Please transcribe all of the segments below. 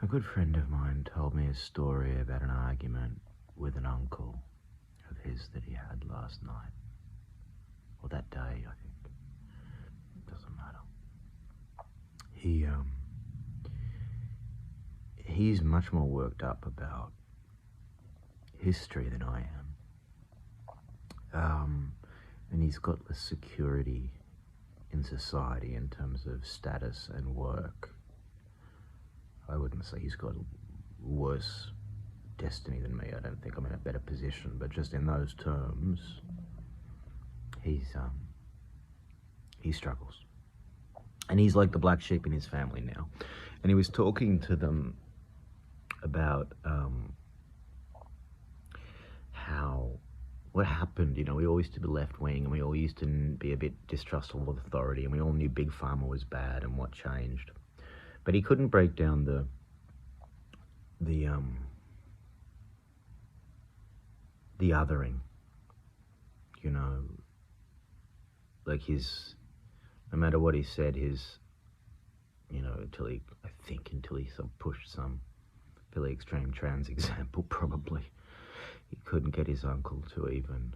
A good friend of mine told me a story about an argument with an uncle of his that he had last night. Or that day, I think. Doesn't matter. He's much more worked up about history than I am. And he's got less security in society in terms of status and work. I wouldn't say he's got worse destiny than me. I don't think I'm in a better position, but just in those terms, he struggles. And he's like the black sheep in his family now. And he was talking to them about what happened. We all used to be left-wing, and we all used to be a bit distrustful of authority, and we all knew Big Pharma was bad, and what changed. But he couldn't break down the othering, like no matter what he said, until he sort of pushed some fairly extreme trans example, probably, he couldn't get his uncle to even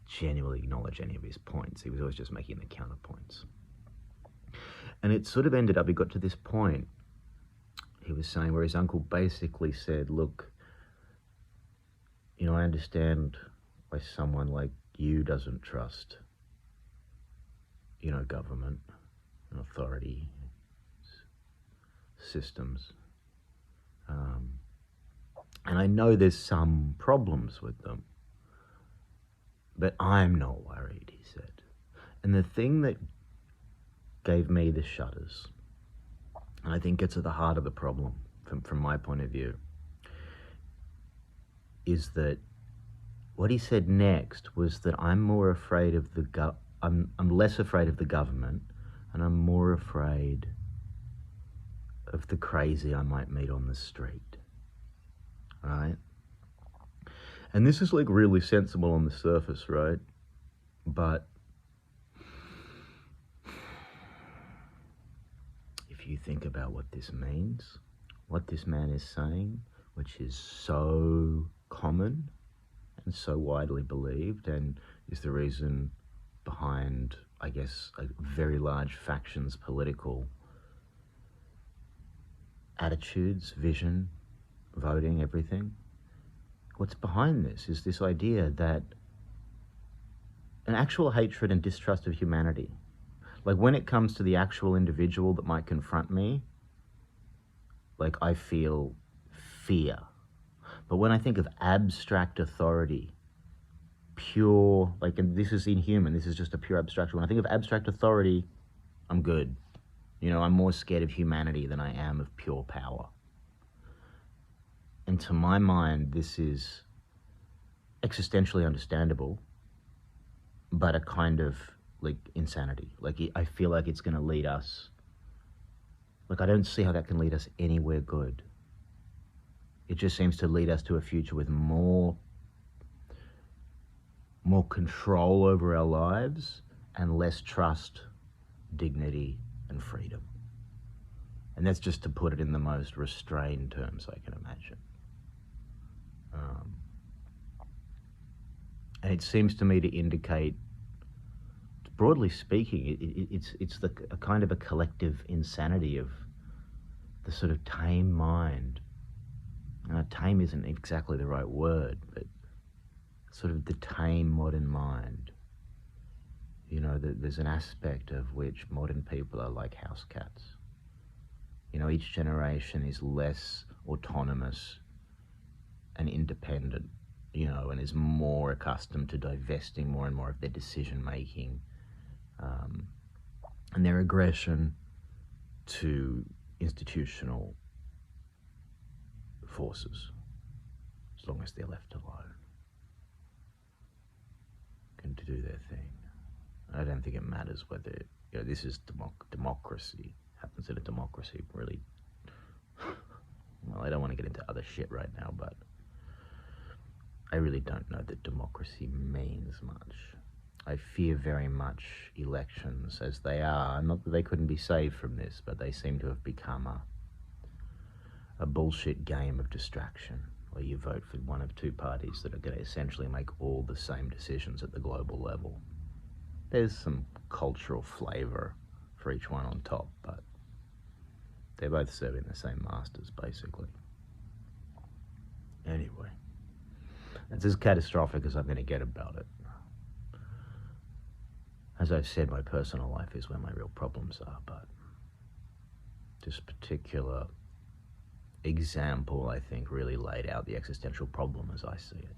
genuinely acknowledge any of his points. He was always just making the counterpoints. And it sort of ended up, he got to this point, he was saying, where his uncle basically said, look, I understand why someone like you doesn't trust, government and authority, systems. And I know there's some problems with them, but I'm not worried, he said. And the thing that gave me the shudders, and I think gets at the heart of the problem from my point of view, is that what he said next was that I'm more afraid of I'm less afraid of the government, and I'm more afraid of the crazy I might meet on the street. Right? And this is like really sensible on the surface, right? But if you think about what this means, what this man is saying, which is so common and so widely believed, and is the reason behind, I guess, a very large faction's political attitudes, vision, voting, everything. What's behind this is this idea that an actual hatred and distrust of humanity. Like when it comes to the actual individual that might confront me, like I feel fear. But when I think of abstract authority, pure, and this is inhuman, this is just a pure abstraction. When I think of abstract authority, I'm good. I'm more scared of humanity than I am of pure power. And to my mind, this is existentially understandable, but a kind of insanity. I feel like it's going to lead us. I don't see how that can lead us anywhere good. It just seems to lead us to a future with more control over our lives and less trust, dignity, and freedom. And that's just to put it in the most restrained terms I can imagine. And it seems to me to indicate, broadly speaking, it's a kind of a collective insanity of the sort of tame mind. Tame isn't exactly the right word, but sort of the tame modern mind. There's an aspect of which modern people are like house cats. Each generation is less autonomous and independent, and is more accustomed to divesting more and more of their decision making and their aggression to institutional forces, as long as they're left alone and to do their thing. I don't think it matters whether this is democracy. Happens in a democracy, really. Well, I don't want to get into other shit right now, but I really don't know that democracy means much. I fear very much elections as they are. Not that they couldn't be saved from this, but they seem to have become a bullshit game of distraction where you vote for one of two parties that are going to essentially make all the same decisions at the global level. There's some cultural flavour for each one on top, but they're both serving the same masters, basically. Anyway, it's as catastrophic as I'm going to get about it. As I've said, my personal life is where my real problems are, but this particular example, I think, really laid out the existential problem as I see it.